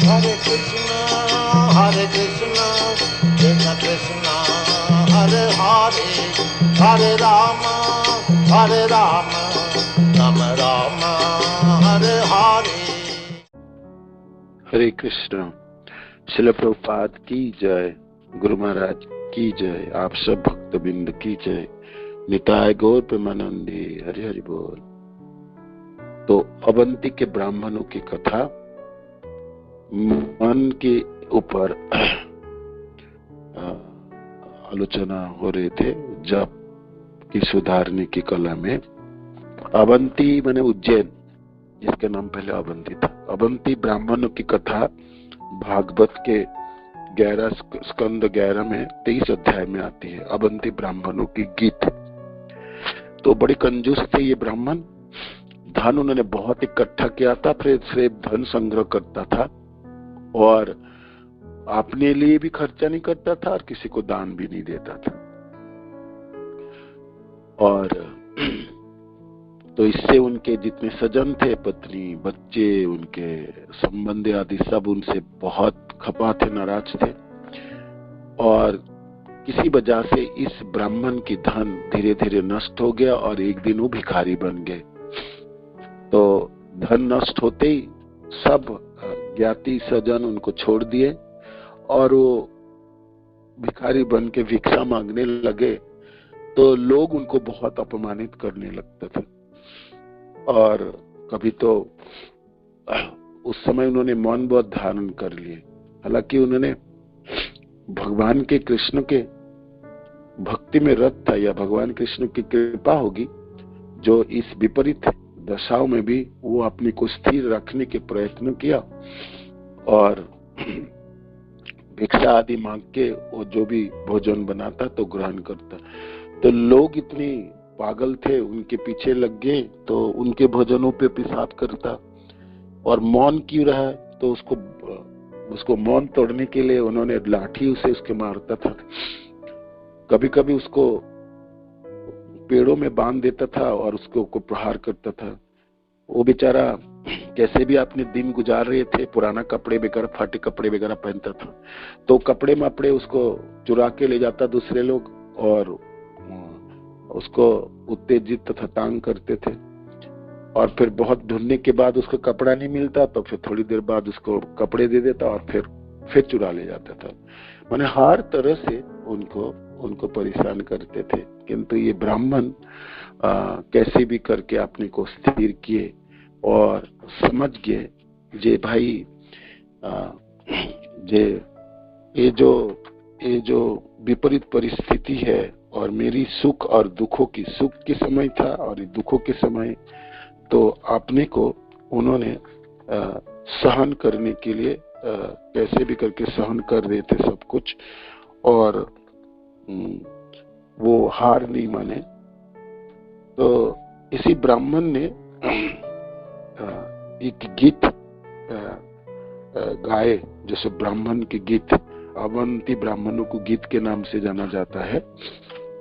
हरे कृष्णा कृष्ण कृष्णा हरे हरे, हरे राम राम राम हरे हरे। हरे कृष्ण। श्रील प्रभुपाद की जय, गुरु महाराज की जय, आप सब भक्त बिंद की जय, निताय गौर प्रेमानंदी, हरि हरि बोल। तो अवंती के ब्राह्मणों की कथा मन के ऊपर आलोचना हो रहे थे, जप की सुधारने की कला में। अवंती माने उज्जैन, जिसका नाम पहले अवंती था। अवंती ब्राह्मणों की कथा भागवत के 11 स्कंद 11 में 23 अध्याय में आती है। अवंती ब्राह्मणों की गीत। तो बड़े कंजूस थे ये ब्राह्मण। धन उन्होंने बहुत इकट्ठा किया था, फिर धन संग्रह करता था और अपने लिए भी खर्चा नहीं करता था और किसी को दान भी नहीं देता था। और तो इससे उनके जितने सजन थे, पत्नी, बच्चे, उनके संबंधी आदि, सब उनसे बहुत खपा थे, नाराज थे। और किसी वजह से इस ब्राह्मण की धन धीरे धीरे नष्ट हो गया और एक दिन वो भिखारी बन गए। तो धन नष्ट होते ही सब ज्ञाति सजन उनको छोड़ दिए और वो भिखारी बन के भिक्षा मांगने लगे। तो लोग उनको बहुत अपमानित करने लगते थे। और कभी तो उस समय उन्होंने मौन व्रत धारण कर लिए। हालांकि उन्होंने भगवान के कृष्ण के भक्ति में रत था, या भगवान कृष्ण की कृपा होगी जो इस विपरीत दशाओं में भी वो अपने को स्थिर रखने के प्रयत्न किया और भिक्षा आदि मांग के वो जो भी भोजन बनाता तो ग्रहण करता। तो लोग इतनी पागल थे, उनके पीछे लग गए, तो उनके भोजनों पे पेशाब करता। और मौन क्यों रहा, तो उसको मौन तोड़ने के लिए उन्होंने लाठी उसे उसके मारता था। कभी कभी उसको पेड़ों में बांध देता था और उसको प्रहार करता था। वो बेचारा कैसे भी अपने दिन गुजार रहे थे, पुराना कपड़े वगैरह, फाटे कपड़े वगैरह पहनता था। तो कपड़े मापड़े उसको चुरा के ले जाता दूसरे लोग और उसको उत्तेजित तथा तांग करते थे। और फिर बहुत ढूंढने के बाद उसको कपड़ा नहीं मिलता तो फिर थोड़ी देर बाद उसको कपड़े दे देता और फिर चुरा ले जाता था। माने हर तरह से उनको परेशान करते थे। किंतु ये ब्राह्मण कैसे भी करके अपने को स्थिर किए और समझ गए जे भाई ये जो विपरीत परिस्थिति है और मेरी सुख और दुखों की, सुख के समय था और दुखों के समय तो अपने को उन्होंने सहन करने के लिए कैसे भी करके सहन कर रहे थे सब कुछ, और वो हार नहीं माने। तो इसी ब्राह्मण ने एक गीत गाए, जैसे ब्राह्मण के गीत, अवंती ब्राह्मणों को गीत के नाम से जाना जाता है।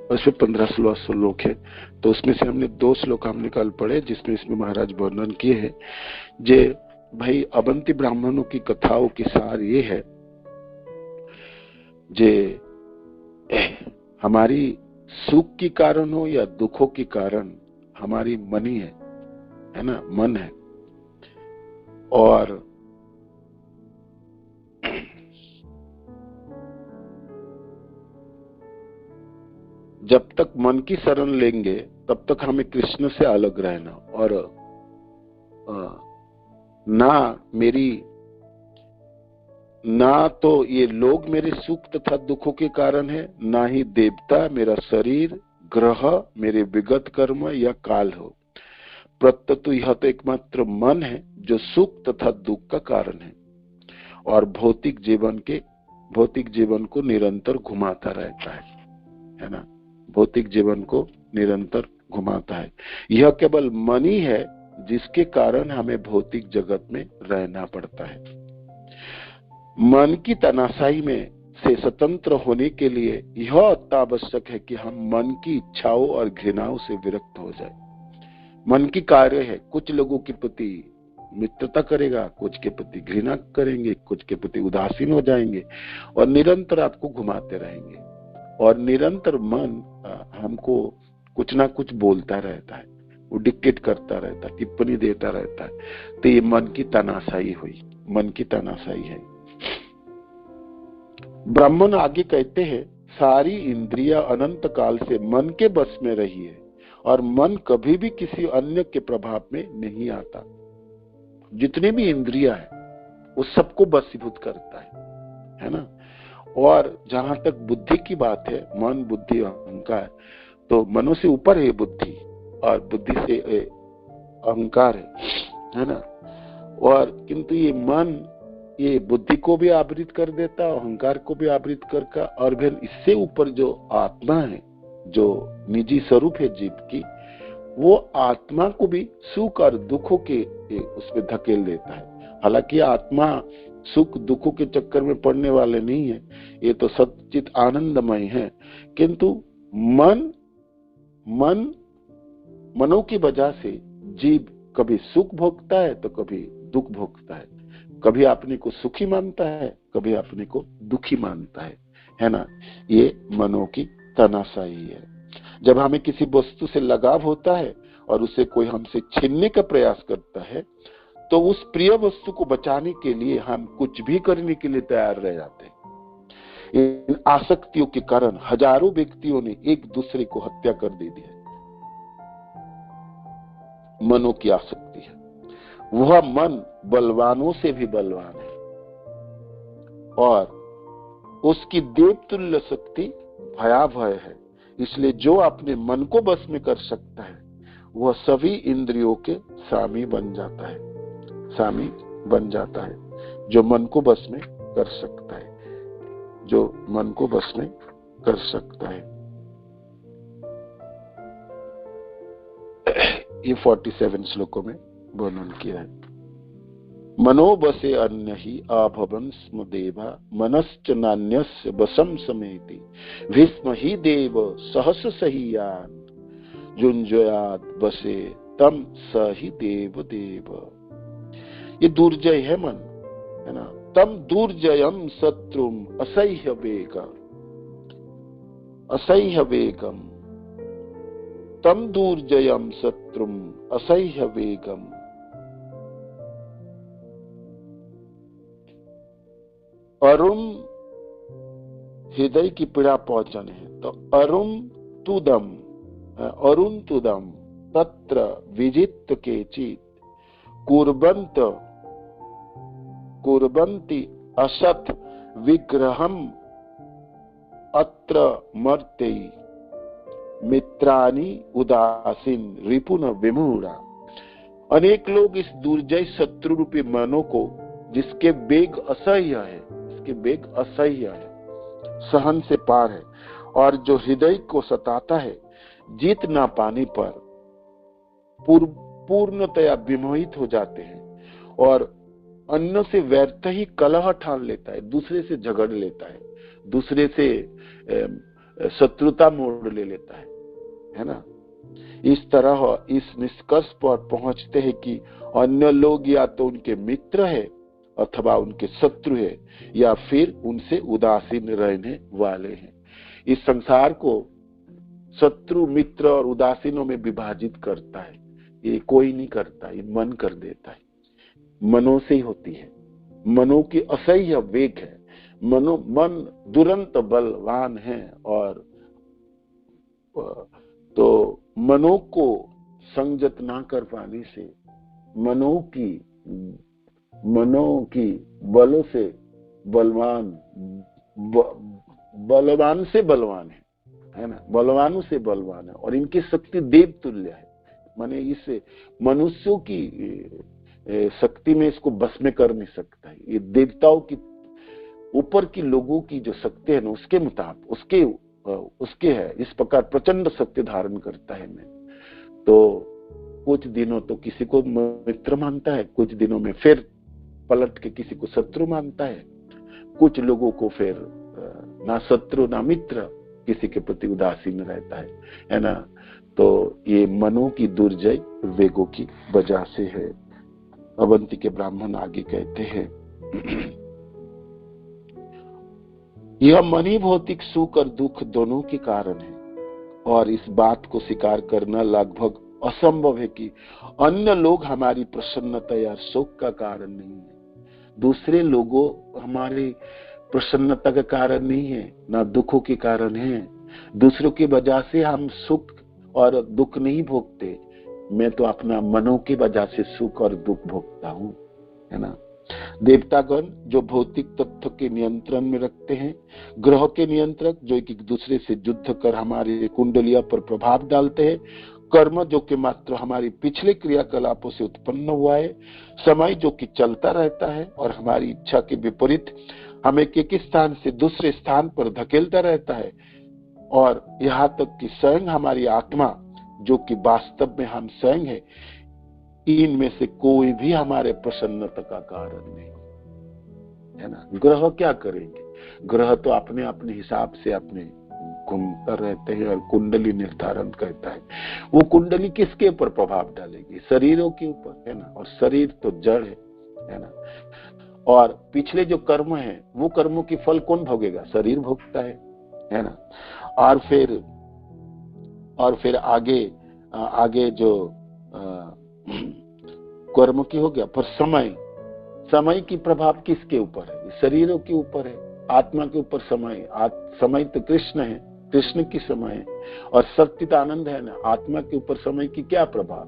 उसमें 15-16 श्लोक है। तो उसमें से हमने 2 श्लोक हम निकाल पढ़े, जिसमें इसमें महाराज वर्णन किए हैं जे भाई अवंती ब्राह्मणों की कथाओं की सार ये है जे हमारी सुख की कारण हो या दुखों के कारण हमारी मनी है ना, मन है। और जब तक मन की शरण लेंगे तब तक हमें कृष्ण से अलग रहना, और ना तो ये लोग मेरे सुख तथा दुखों के कारण है, ना ही देवता, मेरा शरीर, ग्रह, मेरे विगत कर्म या काल हो। प्रत्यतु यह तो एकमात्र मन है जो सुख तथा दुख का कारण है और भौतिक जीवन को निरंतर घुमाता रहता है ना, भौतिक जीवन को निरंतर घुमाता है। यह केवल मन ही है जिसके कारण हमें भौतिक जगत में रहना पड़ता है। मन की तनाशाई में से स्वतंत्र होने के लिए यह अत्यावश्यक है कि हम मन की इच्छाओं और घृणाओं से विरक्त हो जाए। मन की कार्य है कुछ लोगों के प्रति मित्रता करेगा, कुछ के प्रति घृणा करेंगे, कुछ के प्रति उदासीन हो जाएंगे और निरंतर आपको घुमाते रहेंगे। और निरंतर मन हमको कुछ ना कुछ बोलता रहता है, वो डिक्टेट करता रहता है, टिप्पणी देता रहता है। तो ये मन की तानाशाही हुई, मन की तानाशाही है। ब्राह्मण आगे कहते हैं, सारी इंद्रियां अनंत काल से मन के बस में रही है और मन कभी भी किसी अन्य के प्रभाव में नहीं आता। जितने भी इंद्रियां हैं वो सबको बसीभूत करता है ना। और जहां तक बुद्धि की बात है, मन, बुद्धि, अहंकार, तो मनो से ऊपर है बुद्धि और बुद्धि से अहंकार है ना। और किंतु ये मन ये बुद्धि को भी आवृत कर देता, अहंकार को भी आवृत करके, और फिर इससे ऊपर जो आत्मा है, जो निजी स्वरूप है जीव की, वो आत्मा को भी सुख और दुखों के उसमें धकेल देता है। हालांकि आत्मा सुख दुखों के चक्कर में पड़ने वाले नहीं है, ये तो सच्चित आनंदमय है। किंतु मनो की वजह से जीव कभी सुख भोगता है तो कभी दुख भोगता है, कभी अपने को सुखी मानता है, कभी अपने को दुखी मानता है ना। ये मनो की तानाशाही है। जब हमें किसी वस्तु से लगाव होता है और उसे कोई हमसे छीनने का प्रयास करता है, तो उस प्रिय वस्तु को बचाने के लिए हम कुछ भी करने के लिए तैयार रह जाते हैं। इन आसक्तियों के कारण हजारों व्यक्तियों ने एक दूसरे को हत्या कर दी है। मनो की आसक्ति है। वह मन बलवानों से भी बलवान है और उसकी देवतुल्य शक्ति भयावह है। इसलिए जो अपने मन को बस में कर सकता है वह सभी इंद्रियों के स्वामी बन जाता है, स्वामी बन जाता है। जो मन को बस में कर सकता है, जो मन को बस में कर सकता है। ये 47 श्लोकों में वर्णन किया है। मनो बसे अन्य ही अभवन स्म देवा मनश्च नान्यस्य बसम समेति भीष्म ही देव सहस सहीयान जुंजयात बसे तम सही देव देव। ये दुर्जय है मन, है ना। तम दुर्जयम शत्रुम असह्य वेगम तम दुर्जयम शत्रुम असह्य वेगम। अरुण हृदय की पीड़ा पहुंचाने है, तो अरुण तुदम तत्र विजित केचित कुर्वन्ति असत विग्रहम अत्र मर्ते मित्राणि उदासीन रिपुन विमूढ़ा। अनेक लोग इस दुर्जय शत्रु रूपी मनो को, जिसके वेग असह्य है, इसके वेग असह्य है, सहन से पार है, और जो हृदय को सताता है, जीत ना पाने पर पूर्णतया विमोहित हो जाते हैं और अन्य से व्यर्थ ही कलह ठान लेता है, दूसरे से झगड़ लेता है, दूसरे से शत्रुता मोड़ ले लेता है ना। इस तरह इस निष्कर्ष पर पहुंचते हैं कि अन्य लोग या तो उनके मित्र है अथवा उनके शत्रु है, या फिर उनसे उदासीन रहने वाले हैं। इस संसार को शत्रु, मित्र और उदासीनों में विभाजित करता है, ये कोई नहीं करता, ये मन कर देता है। मनो से ही होती है। मनो की असह्य वेग है। मन दुरंत बलवान है, और तो मनो को संयत ना कर पाने से मनो की बलों से बलवान से बलवान है ना, बलवानों से बलवान है, और इनकी शक्ति देव तुल्य है। माने इस मनुष्यों की शक्ति में इसको बस में कर नहीं सकता है। ये देवताओं की ऊपर की लोगों की जो शक्ति है ना, उसके मुताबिक उसके है। इस प्रकार प्रचंड शक्ति धारण करता है। मैं तो कुछ दिनों तो किसी को मित्र मानता है, कुछ दिनों में फिर पलट के किसी को शत्रु मानता है, कुछ लोगों को फिर ना शत्रु ना मित्र, किसी के प्रति उदासीन रहता है ना। तो ये मनो की दुर्जय वेगों की वजह से है। अवंती के ब्राह्मण आगे कहते हैं, यह मनी भौतिक सुख और दुख दोनों के कारण है, और इस बात को स्वीकार करना लगभग असंभव है कि अन्य लोग हमारी प्रसन्नता या शोक का कारण नहीं है। दूसरे लोगों हमारी प्रसन्नता का कारण नहीं है, ना दुखों के कारण है। दूसरों की वजह से हम सुख और दुख नहीं भोगते, मैं तो अपना मनों की वजह से सुख और दुख भोगता हूं, है ना। देवतागण जो भौतिक तत्व के नियंत्रण में रखते हैं, ग्रह के नियंत्रक जो एक दूसरे से युद्ध कर हमारी कुंडलियों पर प्रभाव डालते हैं, कर्म जो कि मात्र हमारी पिछले क्रियाकलापों से उत्पन्न हुआ है, समय जो कि चलता रहता है और हमारी इच्छा के विपरीत हमें एक स्थान से दूसरे स्थान पर धकेलता रहता है, और यहाँ तक कि स्वयं हमारी आत्मा जो कि वास्तव में हम स्वयं है, इनमें से कोई भी हमारे प्रसन्नता का कारण नहीं है ना। ग्रह क्या करेंगे? ग्रह तो अपने अपने हिसाब से अपने घूमता रहते हैं और कुंडली निर्धारण करता है। वो कुंडली किसके ऊपर प्रभाव डालेगी? शरीरों के ऊपर, है ना। और शरीर तो जड़ है ना। और पिछले जो कर्म है वो कर्मों की फल कौन भोगेगा? शरीर भोगता है ना। और फिर आगे जो कर्म की हो गया, पर समय की प्रभाव किसके ऊपर है? शरीरों के ऊपर है, आत्मा के ऊपर समय तो कृष्ण है, कृष्ण की समय है। और सत्चित आनंद है ना, आत्मा के ऊपर समय की क्या प्रभाव?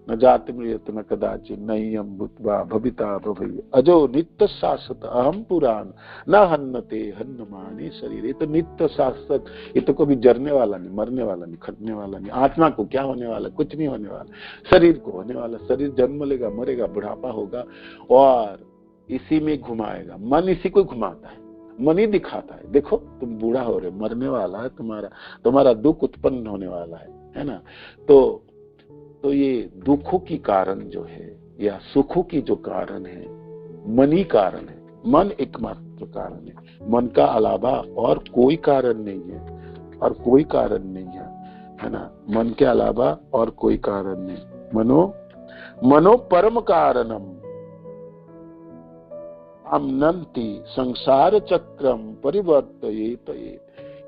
न जाति मृत न कदाचित नहीं हम भूतवा भविता भवि अजो नित्य शाश्वत अहम पुराण न हन्नते हन्नमाने शरीर। ये तो नित्य शाश्वत, ये तो कभी जरने वाला नहीं, मरने वाला नहीं, खटने वाला नहीं। आत्मा को क्या होने वाला? कुछ नहीं होने वाला। शरीर को होने वाला, शरीर जन्म लेगा, मरेगा, बुढ़ापा होगा और इसी में घुमाएगा। मन इसी को घुमाता है, मन ही दिखाता है, देखो तुम बूढ़ा हो रहे, मरने वाला है, तुम्हारा दुख उत्पन्न होने वाला है ना। तो ये दुखों की कारण जो है या सुखों की जो कारण है, मन ही कारण है। मन एकमात्र कारण है, मन का अलावा और कोई कारण नहीं है, और कोई कारण नहीं है ना। मन के अलावा और कोई कारण नहीं। मनो परम कारणम अमनंति संसार चक्रम परिवर्तयेत।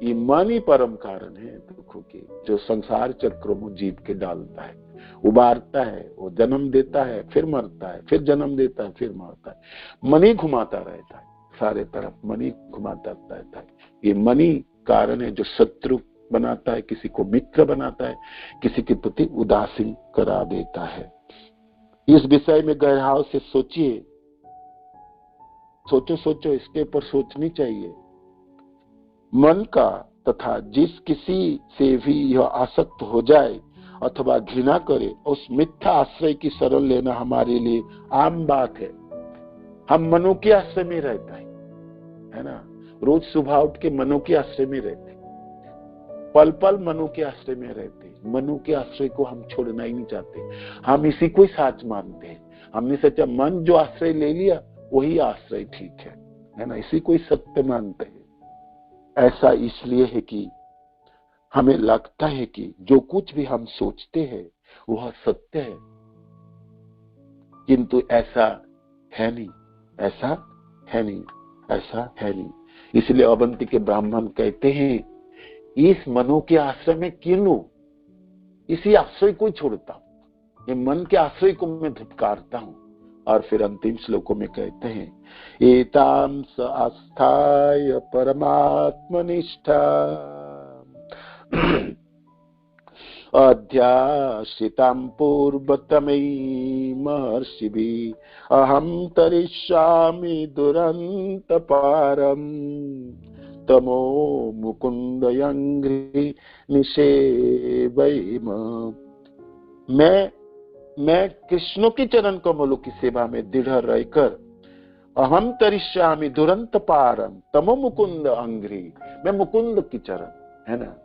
ये मन ही परम कारण है दुखों के, जो संसार चक्र में जीव के डालता है, उबारता है, वो जन्म देता है, फिर मरता है, फिर जन्म देता है, फिर मरता है। मन ही घुमाता रहता है, सारे तरफ मन ही घुमाता रहता है। ये मन ही कारण है जो शत्रु बनाता है, किसी को मित्र बनाता है, किसी के प्रति उदासीन करा देता है। इस विषय में गहराई से सोचिए, सोचो, इसके ऊपर सोचनी चाहिए। मन का तथा जिस किसी से भी यह आसक्त हो जाए अथवा घृणा करे, उस मिथ्या आश्रय की शरण लेना हमारे लिए आम बात है। हम मनो के आश्रय में रहता है ना। रोज सुबह उठ के मनो के आश्रय में रहते, पल पल मनो के आश्रय में रहते। मनो के आश्रय को हम छोड़ना ही नहीं चाहते, हम इसी को ही साच मानते हैं। हमने सोचा मन जो आश्रय ले लिया वही आश्रय ठीक है ना, इसी को ही सत्य मानते हैं। ऐसा इसलिए है कि हमें लगता है कि जो कुछ भी हम सोचते हैं वह सत्य है, किंतु ऐसा है नहीं। इसलिए अवंती के ब्राह्मण कहते हैं, इस मनो के आश्रय में क्यों लूं? इसी आश्रय को छोड़ता हूं, ये मन के आश्रय को मैं धुतकारता हूं। और फिर अंतिम श्लोकों में कहते हैं, एतां स आस्थाय परमात्मनिष्ठा अध्यासितां पूर्वतमै महर्षिभिः अहं तरिष्यामि दुरन्तपारम् तमो मुकुन्दयङ्घ्रि निषेवैम। मैं कृष्ण के चरण कमलों की सेवा में दृढ़ रहकर अहम तरिष्यामि दुरंत पारम तमो मुकुंद अंग्री, मैं मुकुंद की चरण है ना,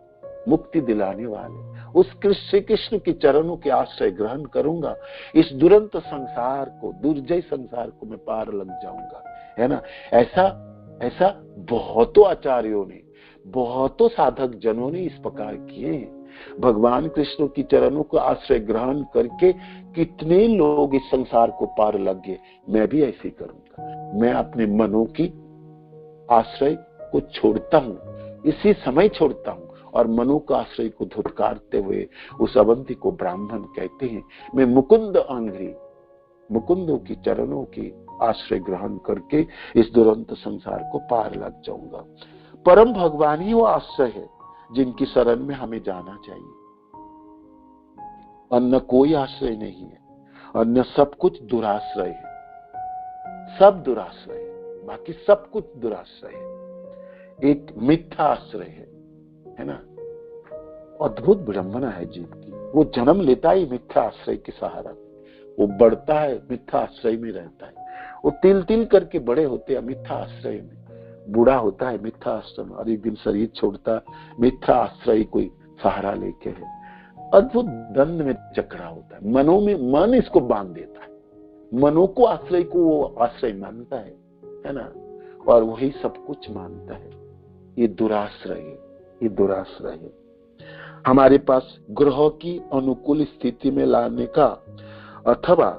मुक्ति दिलाने वाले उस श्री कृष्ण के चरणों के आश्रय ग्रहण करूंगा। इस दुरंत संसार को, दुर्जय संसार को मैं पार लग जाऊंगा, है ना। ऐसा बहुतों आचार्यों ने, बहुतों साधक जनों ने इस प्रकार किए हैं। भगवान कृष्ण की चरणों को आश्रय ग्रहण करके कितने लोग इस संसार को पार लग गए। मैं भी ऐसे ही करूंगा। मैं अपने मनों की आश्रय को छोड़ता हूं, इसी समय छोड़ता हूं, और मनो का आश्रय को धुतकारते हुए उस अवंती को ब्राह्मण कहते हैं। मैं मुकुंद आंग्री, मुकुंदों की चरणों की आश्रय ग्रहण करके इस दुरंत संसार को पार लग जाऊंगा। परम भगवान ही वो आश्रय है जिनकी शरण में हमें जाना चाहिए। अन्य कोई आश्रय नहीं है, अन्य सब कुछ दुराश्रय है, सब दुराश्रय है, बाकी सब कुछ दुराश्रय है। एक मिथ्या आश्रय है ना। अद्भुत विडंबना है जीव की। वो जन्म लेता ही मिथ्या आश्रय के सहारा, वो बढ़ता है मिथ्या आश्रय में रहता है, वो तिल तिल करके बड़े होते हैं मिथ्या आश्रय में, बूढ़ा होता है मिथ्या आश्रय में, और एक दिन शरीर छोड़ता मिथ्या आश्रय कोई सहारा लेके है। अद्भुत दंड में जकड़ा होता है। मनों में मन इसको बांध देता है, मनों को आश्रय को वो आश्रय मानता है ना, और वही सब कुछ मानता है। ये दुराश्रय है, ये दुराश्रय है। हमारे पास ग्रह की अनुकूल स्थिति में लाने का अथवा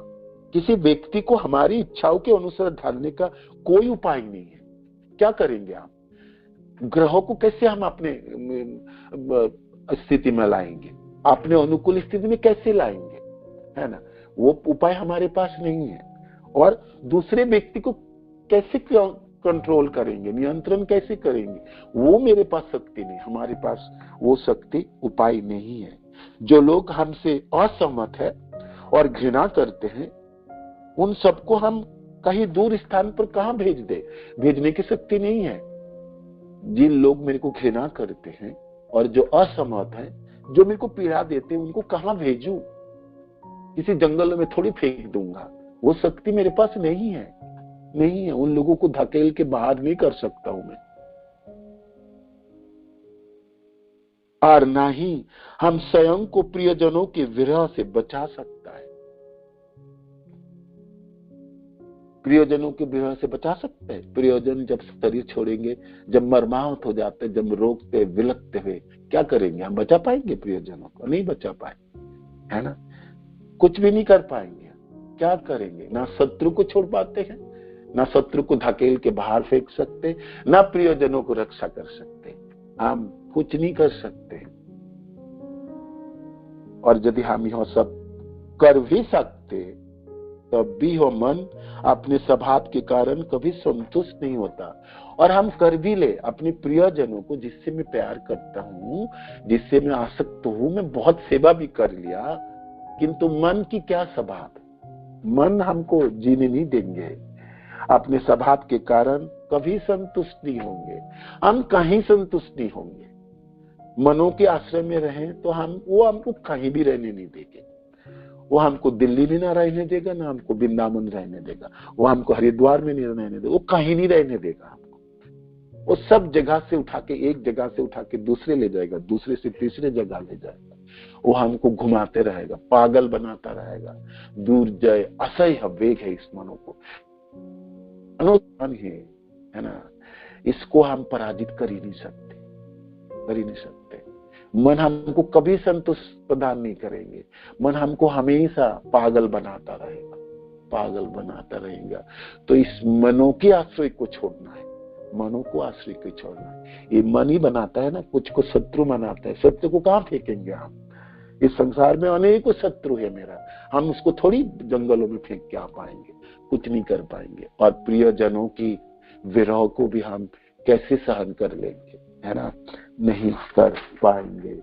किसी व्यक्ति को हमारी इच्छाओं के अनुसार ढालने का कोई उपाय नहीं है। क्या करेंगे आप? ग्रहों को कैसे हम अपने स्थिति में लाएंगे, अपने अनुकूल स्थिति में कैसे लाएंगे, है ना? वो उपाय हमारे पास नहीं है। और दूसरे व्यक्ति को कैसे कंट्रोल करेंगे, नियंत्रण कैसे करेंगे? वो मेरे पास शक्ति नहीं, हमारे पास वो शक्ति उपाय नहीं है। जो लोग हमसे असहमत है और घृणा करते हैं, उन सबको हम कहीं दूर स्थान पर कहां भेज दे? भेजने की शक्ति नहीं है। जिन लोग मेरे को घृणा करते हैं और जो असहमत हैं, जो मेरे को पीड़ा देते हैं, उनको कहां भेजूं? किसी जंगल में थोड़ी फेंक दूंगा, वो शक्ति मेरे पास नहीं है, नहीं है। उन लोगों को धकेल के बाहर नहीं कर सकता हूं मैं। और ना ही हम स्वयं को प्रियजनों के विरह से बचा सकता है। प्रियजनों के विरह से बचा सकते हैं? प्रियजन जब शरीर छोड़ेंगे, जब मर्माहत हो जाते, जब रोकते विलकते हुए, क्या करेंगे? हम बचा पाएंगे प्रियजनों को? नहीं बचा पाएंगे, है ना। कुछ भी नहीं कर पाएंगे। क्या करेंगे? ना शत्रु को छोड़ पाते हैं, ना शत्रु को धकेल के बाहर फेंक सकते, ना प्रियजनों को रक्षा कर सकते। हम कुछ नहीं कर सकते। और यदि हम यह सब कर भी सकते, तब भी वह मन अपने स्वभाव के कारण कभी संतुष्ट नहीं होता। और हम कर भी ले अपने प्रियजनों को, जिससे मैं प्यार करता हूँ, जिससे मैं आसक्त हूँ, मैं बहुत सेवा भी कर लिया, किंतु मन की क्या स्वभाव है? मन हमको जीने नहीं देंगे। अपने स्वभाव के कारण कभी संतुष्ट नहीं होंगे, हम कहीं संतुष्ट नहीं होंगे। मनों के आश्रय में रहें तो वो हमको कहीं भी रहने नहीं देंगे। वो हमको दिल्ली में ना रहने देगा, ना हमको वृंदावन रहने देगा, वो हमको हरिद्वार में नहीं रहने देगा, वो कहीं नहीं रहने देगा हमको। वो सब जगह से उठा के, एक जगह से उठा के दूसरे ले जाएगा, दूसरे से तीसरे जगह ले जाएगा। वो हमको घुमाते रहेगा, पागल बनाता रहेगा। दूर जाए असह्य वेग है इस मनो को, अनुमान है ना। इसको हम पराजित कर ही नहीं सकते, कर ही नहीं सकते। मन हमको कभी संतुष्ट प्रदान नहीं करेंगे। मन हमको हमेशा पागल बनाता रहेगा, पागल बनाता रहेगा। तो इस मनों के आश्रय को छोड़ना है, मनों को आश्रय को छोड़ना है। ये मन ही बनाता है ना, कुछ को शत्रु बनाता है। शत्रु को कहां फेंकेंगे हम? इस संसार में अनेकों शत्रु है मेरा, हम उसको थोड़ी जंगलों में फेंक के आ पाएंगे? कुछ नहीं कर पाएंगे। और प्रियजनों की विरह को भी हम कैसे सहन कर लेंगे, है ना? नहीं कर पाएंगे।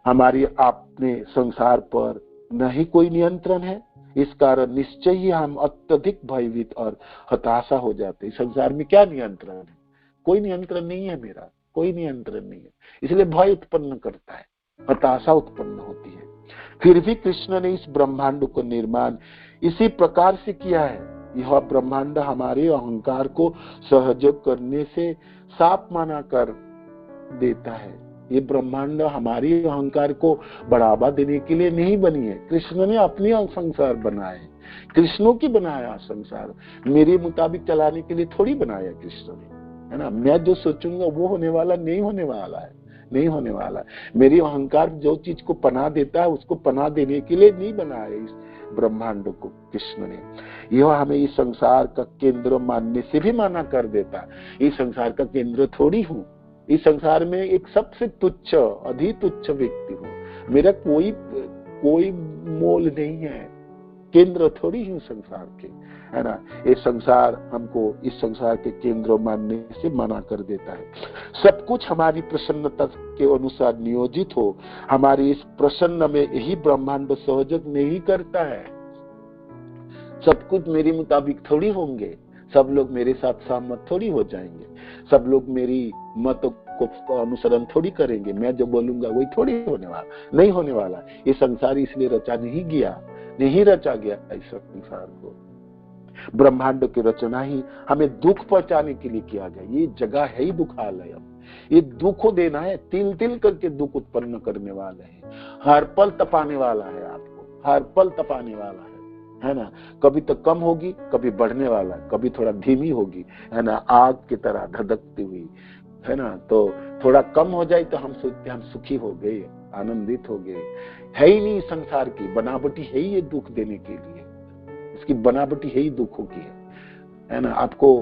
हमारी अपने संसार पर नहीं कोई नियंत्रण है, इस कारण निश्चय ही हम अत्यधिक भयभीत और हताशा हो जाते हैं। संसार में क्या नियंत्रण है? कोई नियंत्रण नहीं है मेरा, कोई नियंत्रण नहीं है। इसलिए भय उत्पन्न करता है, हताशा उत्पन्न होती है। फिर भी कृष्ण ने इस ब्रह्मांड को निर्माण इसी प्रकार से किया है। यह ब्रह्मांड हमारे अहंकार को सहयोग करने से साफ माना कर देता है। ये ब्रह्मांड हमारी अहंकार को बढ़ावा देने के लिए नहीं बनी है। कृष्ण ने अपनी संसार बनाया है, कृष्णों की बनाया संसार, मेरे मुताबिक चलाने के लिए थोड़ी बनाया कृष्ण ने, है ना। मैं जो सोचूंगा वो होने वाला नहीं होने वाला है, नहीं होने वाला। मेरी अहंकार जो चीज को पनाह देता है उसको पनाह देने के लिए नहीं बनाया इस ब्रह्मांड को कृष्ण ने। यह हमें इस संसार का केंद्र मानने से भी मना कर देता है। इस संसार का केंद्र थोड़ी हूँ, इस संसार में एक सबसे तुच्छ अधि तुच्छ व्यक्ति हूँ। मेरा कोई मोल नहीं है, केंद्र थोड़ी हूँ संसार के, है ना। ये संसार हमको इस संसार के केंद्र मानने से मना कर देता है। सब कुछ हमारी प्रसन्नता के अनुसार नियोजित हो, हमारी इस प्रसन्न में यही ब्रह्मांड सहयोग नहीं करता है। सब कुछ मेरे मुताबिक थोड़ी होंगे, सब लोग मेरे साथ सहमत थोड़ी हो जाएंगे, सब लोग मेरी मत को अनुसरण थोड़ी करेंगे, मैं जो बोलूंगा वही थोड़ी होने वाला, नहीं होने वाला। ये संसार इसलिए रचा नहीं रचा गया इस संसार को। ब्रह्मांड की रचना ही हमें दुख पहुंचाने के लिए किया गया। ये जगह है ही दुखालय, ये दुख देना है, तिल तिल करके दुख उत्पन्न करने वाले हैं। हर पल तपाने वाला है आपको, हर पल तपाने वाला है ना। कभी तो कम होगी, कभी बढ़ने वाला, कभी थोड़ा धीमी होगी, है ना, आग की तरह धधकती हुई, है ना। तो थोड़ा कम हो जाए तो हम सोचते हम सुखी हो गए, आनंदित हो गए। है ही नहीं संसार की बनावटी, है ही ये दुख देने के लिए, इसकी बनावटी है ही दुखों की है ना। आपको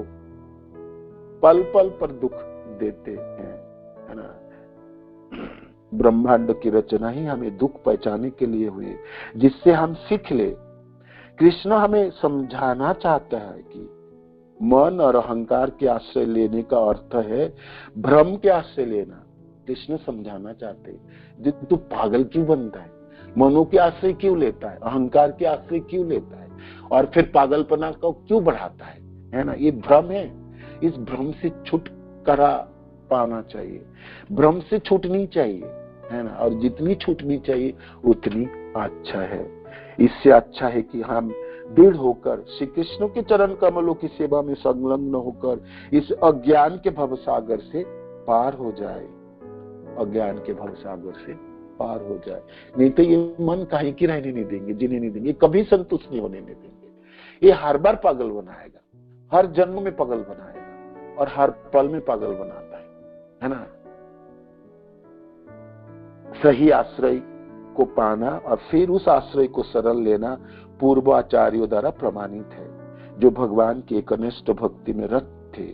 पल पल पर दुख देते हैं, है ना। ब्रह्मांड की रचना ही हमें दुख पहचाने के लिए हुई, जिससे हम सीख ले। कृष्ण हमें समझाना चाहता है कि मन और अहंकार के आश्रय लेने का अर्थ है भ्रम के आश्रय लेना। कृष्ण समझाना चाहते हैं तू पागल क्यों बनता है, मनो के आश्रय क्यों लेता है, अहंकार के आश्रय क्यों लेता है, और फिर पागलपना को क्यों बढ़ाता है ना। ये भ्रम है, इस भ्रम से छुटकारा पाना चाहिए, भ्रम से छूटनी चाहिए, है ना। और जितनी छूटनी चाहिए उतनी अच्छा है। इससे अच्छा है कि हम दृढ़ होकर श्री कृष्ण के चरण कमलों की सेवा में संलग्न होकर इस अज्ञान के भवसागर से पार हो जाए, अज्ञान के भवसागर से पार हो जाए। नहीं तो ये मन काहे की रहने नहीं देंगे, जीने नहीं देंगे, कभी संतुष्ट नहीं होने देंगे। ये हर बार पागल बनाएगा, हर जन्म में पागल बनाएगा और हर पल में पागल बनाता है ना। सही आश्रय को पाना और फिर उस आश्रय को सरल लेना पूर्व आचार्यों द्वारा प्रमाणित है, जो भगवान के एकनिष्ठ भक्ति में रत थे।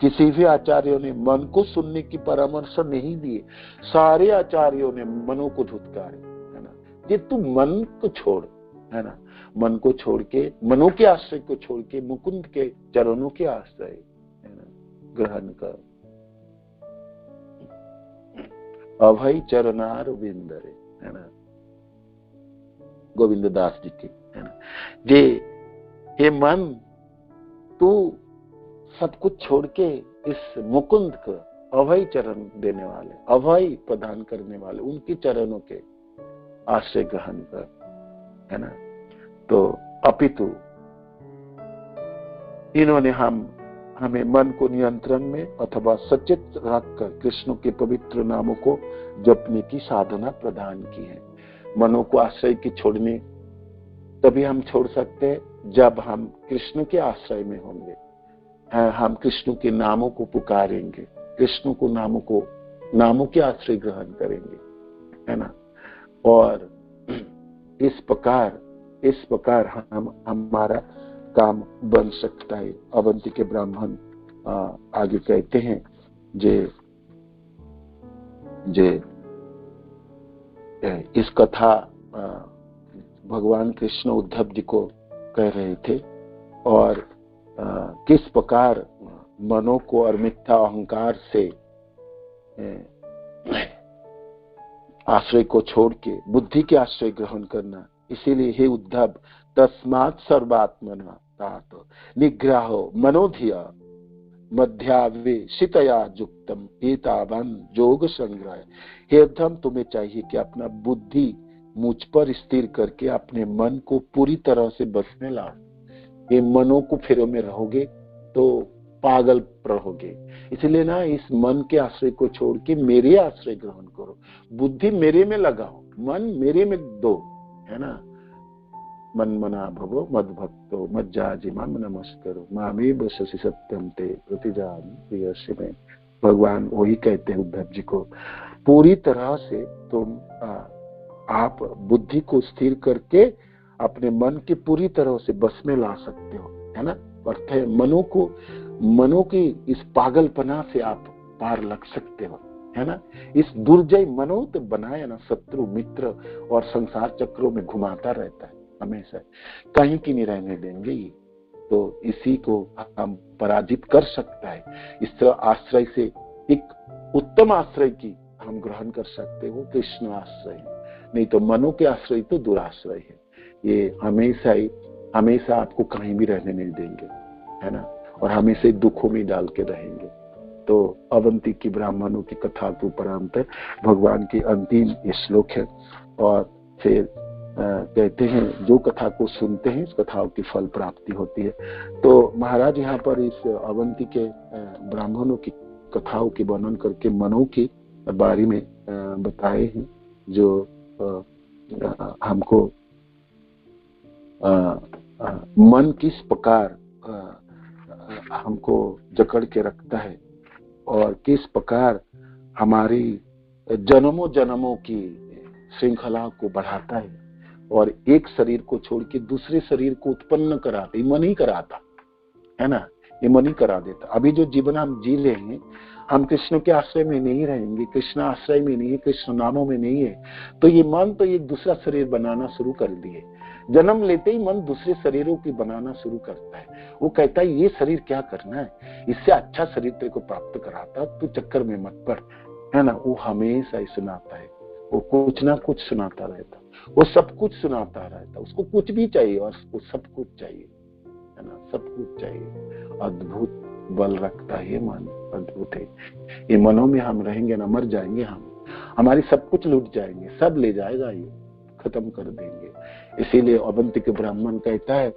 किसी भी आचार्यों ने मन को सुनने की परामर्श नहीं दिए, सारे आचार्यों ने मनो को धुतकारे, है ना। ये तू मन को छोड़, है ना, मन को छोड़ के, मनो के आश्रय को छोड़ के मुकुंद के चरणों के आश्रय, है ना, ग्रहण कर। अभय चरणार विंदरे, है ना, गोविंद दास जी की, है ना। ये मन तू सब कुछ छोड़ के इस मुकुंद को, अभय चरण देने वाले, अभय प्रदान करने वाले उनके चरणों के आश्रय ग्रहण कर, है ना। तो अपितु इन्होंने हमें मन को नियंत्रण में अथवा सचेत रखकर कृष्ण के पवित्र नामों को जपने की साधना प्रदान की है। मनो को आश्रय की छोड़ने तभी हम छोड़ सकते हैं जब हम कृष्ण के आश्रय में होंगे, हम कृष्ण के नामों को पुकारेंगे, कृष्ण को नामों के आश्रय ग्रहण करेंगे, है ना। और इस प्रकार हमारा काम बन सकता है। अवंती के ब्राह्मण आगे कहते हैं जे इस कथा भगवान कृष्ण उद्धव जी को कह रहे थे और किस प्रकार मनो को और मिथ्या अहंकार से आश्रय को छोड़ के बुद्धि के आश्रय ग्रहण करना। इसीलिए हे उद्धव तस्मात् सर्वात्मना तात निग्रहो मनोधिया मध्यावेशितया युक्तम एतावान योग संग्रह। हे उद्धव तुम्हें चाहिए कि अपना बुद्धि मुझ पर स्थिर करके अपने मन को पूरी तरह से बस में लाओ। ये मनो को फेरों में रहोगे तो पागल रहोगे। इसलिए ना इस मन के आश्रय को छोड़ के मेरे आश्रय ग्रहण करो, बुद्धि मेरे में लगाओ, मन मेरे में दो, है ना। मन मना भवो मद भक्तो मज्जाजी माम नमस्करो मामे बससी सत्यम ते प्रतिजान प्रियस्य में। भगवान वही कहते हैं उद्धव जी को पूरी तरह से तुम आप बुद्धि को स्थिर करके अपने मन के पूरी तरह से बस में ला सकते हो, है ना। अर्थ है मनो की इस पागलपना से आप पार लग सकते हो, है ना। इस दुर्जय मनो तो बनाया ना शत्रु मित्र और संसार चक्रों में घुमाता रहता है हमेशा, कहीं की नहीं रहने देंगे ये। तो इसी को हम पराजित कर सकता है। इस आश्रय से एक उत्तम आश्रय की हम ग्रहण कर सकते हो, कृष्ण आश्रय। नहीं तो मनो के आश्रय तो दुराश्रय है, ये हमेशा आपको कहीं भी रहने नहीं देंगे, है ना, और हमेशा दुखों में डाल के रहेंगे। तो अवंती की ब्राह्मणों की कथा के उपरांत भगवान की अंतिम ये श्लोक है। और फिर कहते हैं जो कथा को सुनते हैं इस कथाओं की फल प्राप्ति होती है। तो महाराज यहाँ पर इस अवंती के ब्राह्मणों की कथाओं की वर्णन करके मनो के बारे में बताए हैं, जो हमको मन किस प्रकार हमको जकड़ के रखता है और किस प्रकार हमारी जन्मों जन्मों की श्रृंखला को बढ़ाता है और एक शरीर को छोड़ के दूसरे शरीर को उत्पन्न कराता, ये मन ही कराता है ना, ये मन ही करा देता। अभी जो जीवन हम जी रहे हैं, हम कृष्ण के आश्रय में नहीं रहेंगे, कृष्ण आश्रय में नहीं है, कृष्ण नामों में नहीं है, तो ये मन तो एक दूसरा शरीर बनाना शुरू कर दिए। जन्म लेते ही मन दूसरे शरीरों की बनाना शुरू करता है। वो कहता है ये शरीर क्या करना है, इससे अच्छा शरीर तेरे को प्राप्त कराता, तू चक्कर में मत पड़, है ना। वो हमेशा ही सुनाता है, वो कुछ ना कुछ सुनाता रहता, वो सब कुछ सुनाता रहता, उसको कुछ भी चाहिए और उसको सब कुछ चाहिए, है ना, सब कुछ चाहिए। अद्भुत बल रखता है ये मन, अद्भुत है। ये मनों में हम रहेंगे ना, मर जाएंगे हम, हमारी सब कुछ लूट जाएंगे, सब ले जाएगा, ये खत्म कर देंगे। इसीलिए अवंती के ब्राह्मण कहता है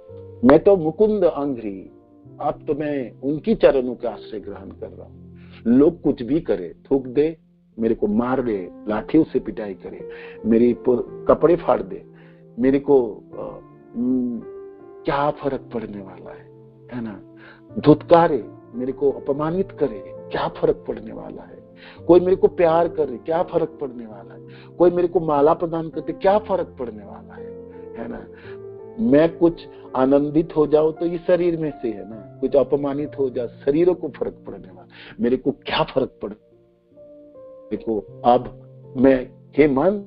मैं तो मुकुंद अंघ्री, अब तो मैं उनकी चरणों का आश्रय ग्रहण कर रहा हूँ। लोग कुछ भी करे, थूक दे, मेरे को मार दे, लाठियों से पिटाई करे, मेरे कपड़े फाड़ दे, मेरे को क्या फर्क पड़ने वाला है ना। धुतकारे, मेरे को अपमानित करे, क्या फर्क पड़ने वाला है। कोई मेरे को प्यार करे, क्या फर्क पड़ने वाला है। कोई मेरे को माला प्रदान करते, क्या फर्क पड़ने वाला है ना। मैं कुछ आनंदित हो जाऊं तो ये शरीर में से है ना, कुछ अपमानित हो जाए शरीरों को फर्क पड़ने वाला, मेरे को क्या फर्क पड़। देखो अब मैं, हे मन,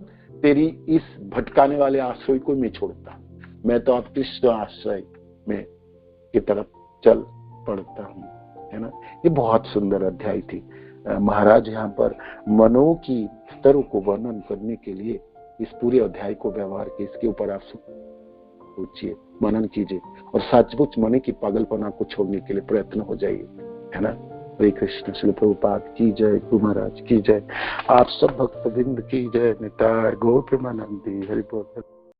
तेरी इस भटकाने वाले आश्रय को मैं छोड़ता, मैं तो अब कृष्ण आश्रय में की तरफ चल पड़ता हूँ, है ना। ये बहुत सुंदर अध्याय थी। महाराज यहाँ पर मनो की स्तरों को वर्णन करने के लिए इस पूरे अध्याय को व्यवहार किया। इसके ऊपर आप सोचिए, मनन कीजिए और सचमुच मन की पागलपना को छोड़ने के लिए प्रयत्न हो जाइए, है ना। हरे कृष्ण। श्री प्रभुपाद की जय, गुरु महाराज की जय, आप सब भक्तवृंद की जय। निताय गौर प्रेमानंदी। हरि बोल।